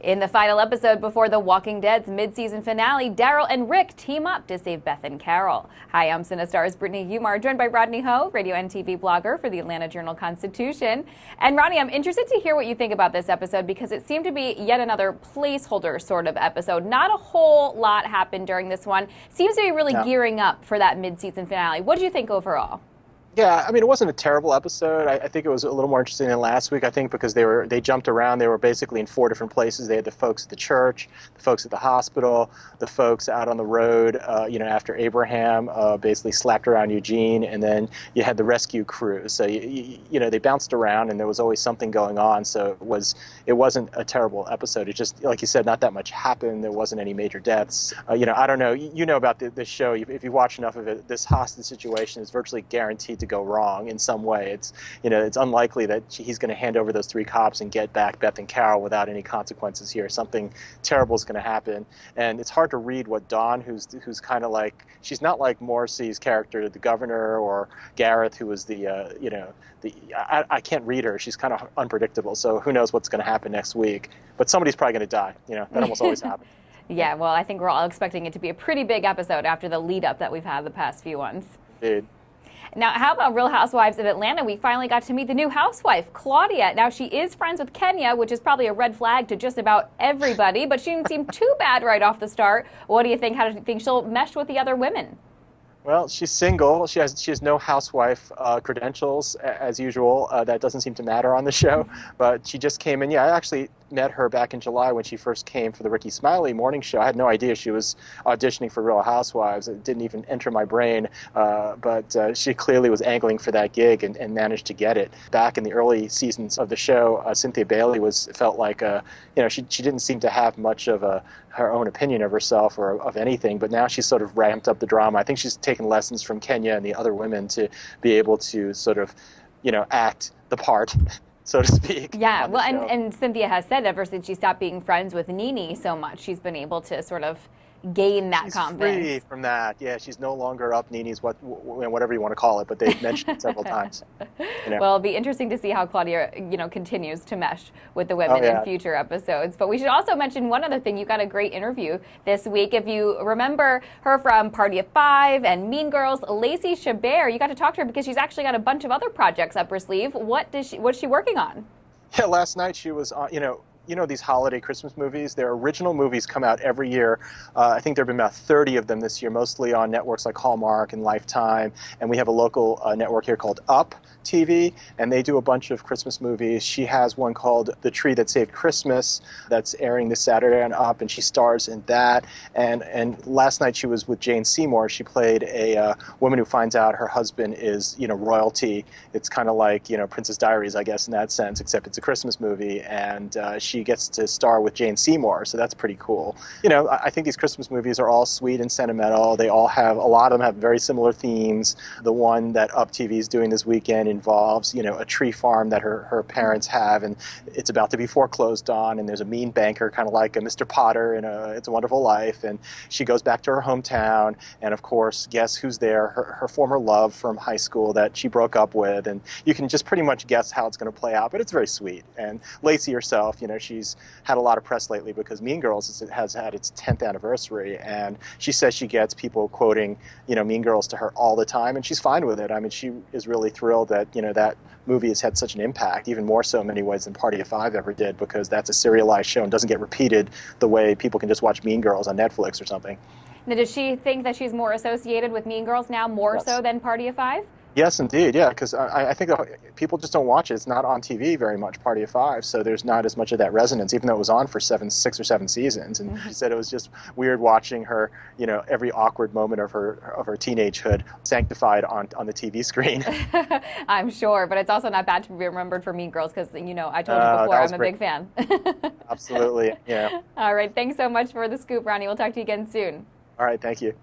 In the final episode before The Walking Dead's mid-season finale, Daryl and Rick team up to save Beth and Carol. Hi, I'm Cinestars Brittany Umar, joined by Rodney Ho, radio and TV blogger for the Atlanta Journal-Constitution. And Rodney, I'm interested to hear what you think about this episode because it seemed to be yet another placeholder sort of episode. Not a whole lot happened during this one. Seems to be really gearing up for that mid-season finale. What do you think overall? Yeah, I mean, it wasn't a terrible episode. I think it was a little more interesting than last week. I think because they jumped around. They were basically in 4 different places. They had the folks at the church, the folks at the hospital, the folks out on the road, after Abraham basically slapped around Eugene, and then you had the rescue crew. So, they bounced around, and there was always something going on. So it wasn't a terrible episode. It just, like you said, not that much happened. There wasn't any major deaths. I don't know. You know about this show. If you watch enough of it, this hostage situation is virtually guaranteed to go wrong in some way. It's unlikely that he's going to hand over those 3 cops and get back Beth and Carol without any consequences here. Something terrible is going to happen, and it's hard to read what Dawn, who's kind of like, she's not like Morrissey's character, the governor, or Gareth, who was I can't read her. She's kind of unpredictable. So who knows what's going to happen next week? But somebody's probably going to die. That almost always happens. Yeah, well, I think we're all expecting it to be a pretty big episode after the lead up that we've had the past few ones. Indeed. Now, how about Real Housewives of Atlanta? We finally got to meet the new housewife, Claudia. Now, she is friends with Kenya, which is probably a red flag to just about everybody, but she didn't seem too bad right off the start. What do you think? How do you think she'll mesh with the other women? Well, she's single. She has no housewife credentials, as usual. That doesn't seem to matter on the show, but she just came in. Yeah, I actually met her back in July when she first came for the Ricky Smiley morning show. I had no idea she was auditioning for Real Housewives. It didn't even enter my brain, but she clearly was angling for that gig and managed to get it. Back in the early seasons of the show, Cynthia Bailey felt like she didn't seem to have much of her own opinion of herself or of anything, but now she's sort of ramped up the drama. I think she's taken lessons from Kenya and the other women to be able to sort of, act the part, so to speak. Yeah, well, and Cynthia has said ever since she stopped being friends with Nene so much, she's been able to sort of gain that confidence. She's free from that. Yeah, she's no longer up Nene's whatever you want to call it, but they've mentioned it several times. Well, it'll be interesting to see how Claudia, continues to mesh with the women in future episodes. But we should also mention one other thing. You got a great interview this week. If you remember her from Party of 5 and Mean Girls, Lacey Chabert, you got to talk to her because she's actually got a bunch of other projects up her sleeve. What's she working on? Yeah, last night she was on, these holiday Christmas movies, their original movies come out every year. I think there have been about 30 of them this year, mostly on networks like Hallmark and Lifetime. And we have a local network here called Up TV, and they do a bunch of Christmas movies. She has one called The Tree That Saved Christmas that's airing this Saturday on Up, and she stars in that. And last night she was with Jane Seymour. She played a woman who finds out her husband is, royalty. It's kind of like, Princess Diaries, I guess, in that sense, except it's a Christmas movie. And she gets to star with Jane Seymour, so that's pretty cool. I think these Christmas movies are all sweet and sentimental. They all have, a lot of them have very similar themes. The one that Up TV is doing this weekend involves, a tree farm that her parents have, and it's about to be foreclosed on, and there's a mean banker, kind of like a Mr. Potter in It's a Wonderful Life, and she goes back to her hometown, and of course, guess who's there? Her former love from high school that she broke up with, and you can just pretty much guess how it's going to play out, but it's very sweet. And Lacey herself, she's had a lot of press lately because Mean Girls has had its 10th anniversary, and she says she gets people quoting, Mean Girls to her all the time, and she's fine with it. I mean, she is really thrilled that, that movie has had such an impact, even more so in many ways than Party of 5 ever did, because that's a serialized show and doesn't get repeated the way people can just watch Mean Girls on Netflix or something. Now, does she think that she's more associated with Mean Girls now, more so than Party of 5? Yes, indeed, yeah, because I think people just don't watch it. It's not on TV very much, Party of 5, so there's not as much of that resonance, even though it was on for 6 or 7 seasons. And she said it was just weird watching her, every awkward moment of her teenagehood sanctified on the TV screen. I'm sure, but it's also not bad to be remembered for Mean Girls because, I told you before, I'm a big fan. Absolutely, yeah. All right, thanks so much for the scoop, Ronnie. We'll talk to you again soon. All right, thank you.